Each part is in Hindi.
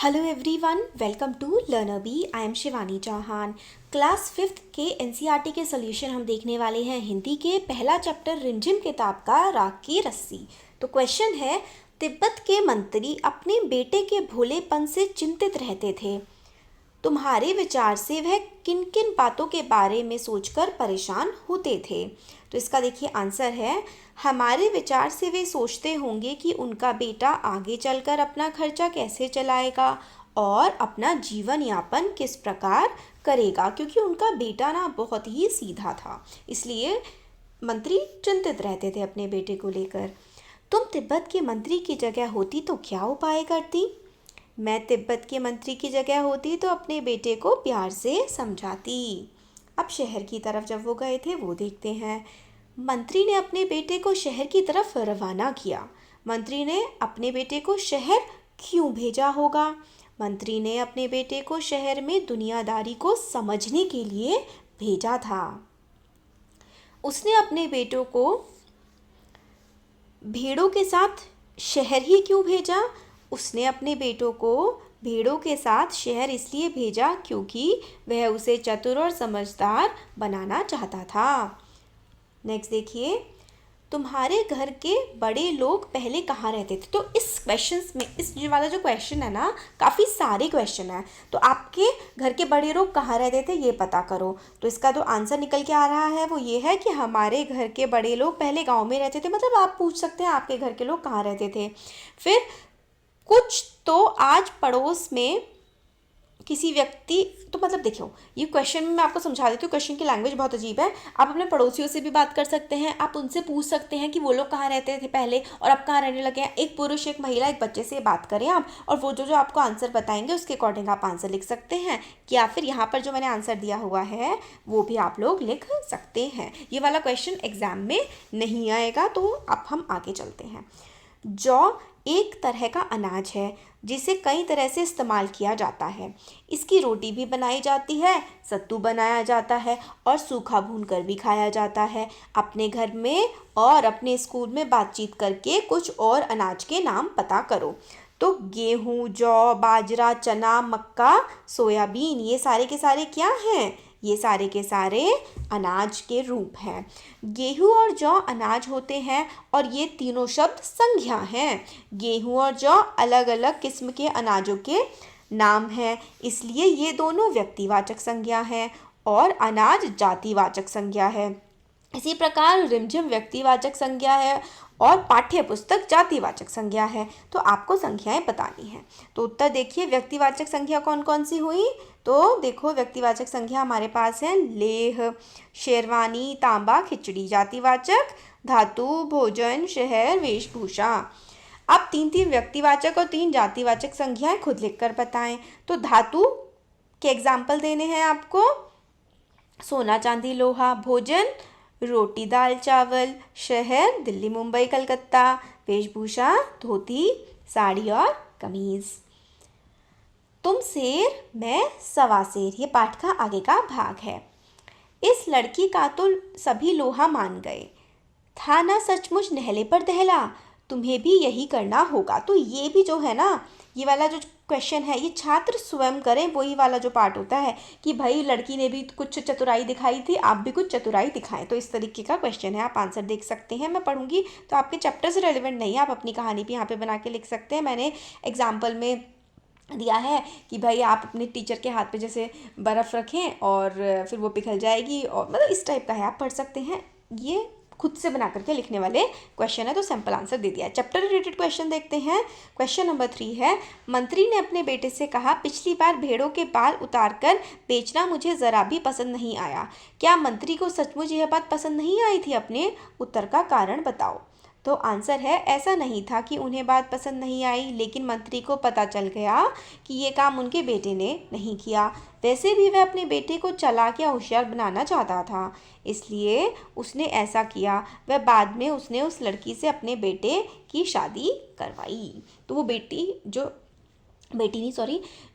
Hello everyone, welcome to Learner Bee. I am Shivani Chauhan. Class 5th के एनसीईआरटी के सॉल्यूशन हम देखने वाले हैं हिंदी के पहला चैप्टर रिमझिम किताब का राख की रस्सी। तो क्वेश्चन है, तिब्बत के मंत्री अपने बेटे के भोलेपन से चिंतित रहते थे। तुम्हारे विचार से वह किन किन बातों के बारे में सोचकर परेशान होते थे? तो इसका देखिए आंसर है, हमारे विचार से वे सोचते होंगे कि उनका बेटा आगे चलकर अपना खर्चा कैसे चलाएगा और अपना जीवन यापन किस प्रकार करेगा, क्योंकि उनका बेटा ना बहुत ही सीधा था, इसलिए मंत्री चिंतित रहते थे अपने बेटे को लेकर। तुम तिब्बत के मंत्री की जगह होती तो क्या उपाय करती? मैं तिब्बत के मंत्री की जगह होती तो अपने बेटे को प्यार से समझाती। अब शहर की तरफ जब वो गए थे वो देखते हैं। मंत्री ने अपने बेटे को शहर की तरफ रवाना किया। मंत्री ने अपने बेटे को शहर क्यों भेजा होगा? मंत्री ने अपने बेटे को शहर में दुनियादारी को समझने के लिए भेजा था। उसने अपने बेटों को भेड़ों के साथ शहर ही क्यों भेजा? उसने अपने बेटों को भेड़ों के साथ शहर इसलिए भेजा क्योंकि वह उसे चतुर और समझदार बनाना चाहता था। नेक्स्ट देखिए, तुम्हारे घर के बड़े लोग पहले कहाँ रहते थे? तो इस क्वेश्चंस में इस वाला जो क्वेश्चन है ना, काफ़ी सारे क्वेश्चन है। तो आपके घर के बड़े लोग कहाँ रहते थे ये पता करो। तो इसका जो आंसर निकल के आ रहा है वो ये है कि हमारे घर के बड़े लोग पहले गांव में रहते थे। मतलब आप पूछ सकते हैं आपके घर के लोग कहाँ रहते थे। फिर कुछ तो आज पड़ोस में किसी व्यक्ति, तो मतलब देखो ये क्वेश्चन में मैं आपको समझा देती हूँ। क्वेश्चन की लैंग्वेज बहुत अजीब है। आप अपने पड़ोसियों से भी बात कर सकते हैं, आप उनसे पूछ सकते हैं कि वो लोग कहाँ रहते थे पहले और अब कहाँ रहने लगे हैं। एक पुरुष, एक महिला, एक बच्चे से बात करें आप, और वो जो जो आपको आंसर बताएंगे उसके अकॉर्डिंग आप आंसर लिख सकते हैं, या फिर यहाँ पर जो मैंने आंसर दिया हुआ है वो भी आप लोग लिख सकते हैं। ये वाला क्वेश्चन एग्जाम में नहीं आएगा। तो अब हम आगे चलते हैं। जौ एक तरह का अनाज है जिसे कई तरह से इस्तेमाल किया जाता है। इसकी रोटी भी बनाई जाती है, सत्तू बनाया जाता है और सूखा भूनकर भी खाया जाता है। अपने घर में और अपने स्कूल में बातचीत करके कुछ और अनाज के नाम पता करो। तो गेहूँ, जौ, बाजरा, चना, मक्का, सोयाबीन, ये सारे के सारे क्या हैं? ये सारे के सारे अनाज के रूप हैं। गेहूँ और जौ अनाज होते हैं और ये तीनों शब्द संज्ञा हैं। गेहूँ और जौ अलग अलग किस्म के अनाजों के नाम हैं, इसलिए ये दोनों व्यक्तिवाचक संज्ञा हैं और अनाज जातिवाचक संज्ञा है। इसी प्रकार रिमझिम व्यक्तिवाचक संज्ञा है और पाठ्य पुस्तक जातिवाचक संज्ञा है। तो आपको संख्याएं बतानी है। तो उत्तर देखिए, व्यक्तिवाचक संज्ञा कौन कौन सी हुई? तो देखो व्यक्तिवाचक संज्ञा हमारे पास है लेह, शेरवानी, तांबा, खिचड़ी। जातिवाचक धातु, भोजन, शहर, वेशभूषा। अब तीन तीन व्यक्तिवाचक और 3 जातिवाचक संज्ञाएं खुद लिखकर बताएं। तो धातु के एग्जाम्पल देने हैं आपको। सोना, चांदी, लोहा। भोजन रोटी, दाल, चावल। शहर दिल्ली, मुंबई, कलकत्ता। वेशभूषा धोती, साड़ी और कमीज। तुम शेर, मैं सवा शेर, ये पाठ का आगे का भाग है। इस लड़की का तो सभी लोहा मान गए, था ना सचमुच नहले पर दहला, तुम्हें भी यही करना होगा। तो ये भी जो है ना, ये वाला जो क्वेश्चन है ये छात्र स्वयं करें, वही वाला जो पार्ट होता है कि भाई लड़की ने भी कुछ चतुराई दिखाई थी, आप भी कुछ चतुराई दिखाएं। तो इस तरीके का क्वेश्चन है, आप आंसर देख सकते हैं। मैं पढ़ूंगी तो आपके चैप्टर से रेलिवेंट नहीं है, आप अपनी कहानी भी यहाँ पे बना के लिख सकते हैं। मैंने एग्जाम्पल में दिया है कि भाई आप अपने टीचर के हाथ पे जैसे बर्फ़ रखें और फिर वो पिघल जाएगी, और मतलब इस टाइप का है, आप पढ़ सकते हैं। ये खुद से बना करके लिखने वाले क्वेश्चन है, तो सिंपल आंसर दे दिया है। चैप्टर रिलेटेड क्वेश्चन देखते हैं। क्वेश्चन नंबर 3 है, मंत्री ने अपने बेटे से कहा, पिछली बार भेड़ों के बाल उतारकर बेचना मुझे ज़रा भी पसंद नहीं आया। क्या मंत्री को सचमुच यह बात पसंद नहीं आई थी? अपने उत्तर का कारण बताओ। तो आंसर है, ऐसा नहीं था कि उन्हें बात पसंद नहीं आई, लेकिन मंत्री को पता चल गया कि ये काम उनके बेटे ने नहीं किया। वैसे भी वह अपने बेटे को चालाक या होशियार बनाना चाहता था, इसलिए उसने ऐसा किया। वह बाद में उसने उस लड़की से अपने बेटे की शादी करवाई। तो वो जो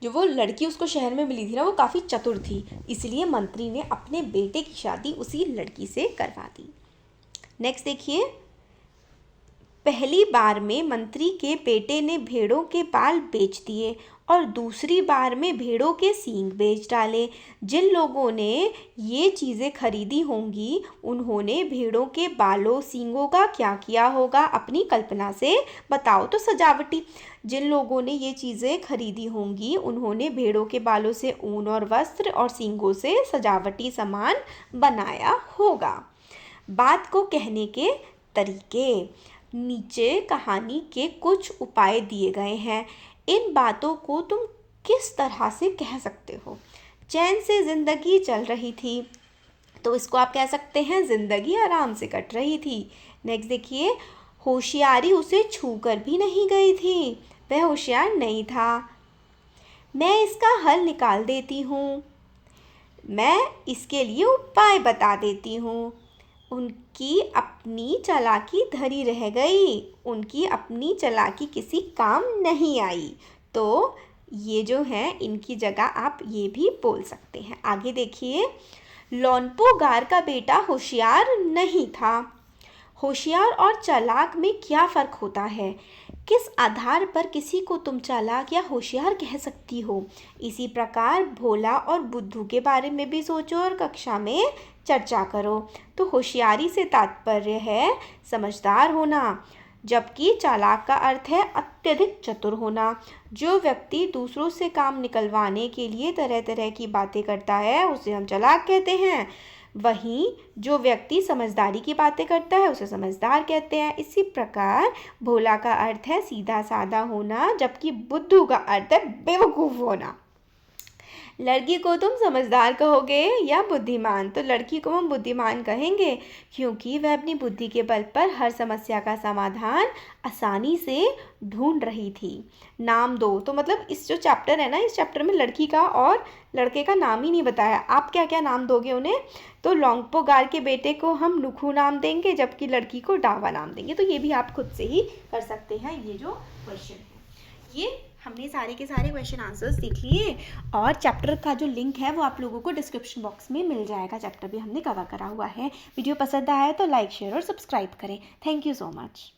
वो लड़की उसको शहर में मिली थी ना, वो काफ़ी चतुर थी, इसलिए मंत्री ने अपने बेटे की शादी उसी लड़की से करवा दी। नेक्स्ट देखिए, पहली बार में मंत्री के बेटे ने भेड़ों के बाल बेच दिए और दूसरी बार में भेड़ों के सींग बेच डाले। जिन लोगों ने ये चीज़ें खरीदी होंगी उन्होंने भेड़ों के बालों सींगों का क्या किया होगा? अपनी कल्पना से बताओ तो सजावटी। जिन लोगों ने ये चीज़ें खरीदी होंगी उन्होंने भेड़ों के बालों से ऊन और वस्त्र और सींगों से सजावटी सामान बनाया होगा। बात को कहने के तरीके। नीचे कहानी के कुछ उपाय दिए गए हैं। इन बातों को तुम किस तरह से कह सकते हो? चैन से जिंदगी चल रही थी, तो इसको आप कह सकते हैं जिंदगी आराम से कट रही थी। नेक्स्ट देखिए, होशियारी उसे छूकर भी नहीं गई थी, वह होशियार नहीं था। मैं इसका हल निकाल देती हूँ, मैं इसके लिए उपाय बता देती हूँ। उनकी अपनी चालाकी धरी रह गई, उनकी अपनी चालाकी किसी काम नहीं आई। तो ये जो है इनकी जगह आप ये भी बोल सकते हैं। आगे देखिए, लोनपो गार का बेटा होशियार नहीं था। होशियार और चालाक में क्या फ़र्क होता है? किस आधार पर किसी को तुम चालाक या होशियार कह सकती हो? इसी प्रकार भोला और बुद्धू के बारे में भी सोचो और कक्षा में चर्चा करो। तो होशियारी से तात्पर्य है समझदार होना, जबकि चालाक का अर्थ है अत्यधिक चतुर होना। जो व्यक्ति दूसरों से काम निकलवाने के लिए तरह तरह की बातें करता है उसे हम चालाक कहते हैं। वहीं जो व्यक्ति समझदारी की बातें करता है उसे समझदार कहते हैं। इसी प्रकार भोला का अर्थ है सीधा साधा होना, जबकि बुद्धू का अर्थ है बेवकूफ़ होना। लड़की को तुम समझदार कहोगे या बुद्धिमान? तो लड़की को हम बुद्धिमान कहेंगे, क्योंकि वह अपनी बुद्धि के बल पर हर समस्या का समाधान आसानी से ढूंढ रही थी। नाम दो, तो मतलब इस जो चैप्टर है ना, इस चैप्टर में लड़की का और लड़के का नाम ही नहीं बताया। आप क्या क्या नाम दोगे उन्हें? तो लोंगपो गार के बेटे को हम नुखू नाम देंगे, जबकि लड़की को डावा नाम देंगे। तो ये भी आप खुद से ही कर सकते हैं। ये जो क्वेश्चन है, ये हमने सारे के सारे क्वेश्चन आंसर्स देख लिए और चैप्टर का जो लिंक है वो आप लोगों को डिस्क्रिप्शन बॉक्स में मिल जाएगा। चैप्टर भी हमने कवर करा हुआ है। वीडियो पसंद आया तो लाइक, शेयर और सब्सक्राइब करें। Thank you so much.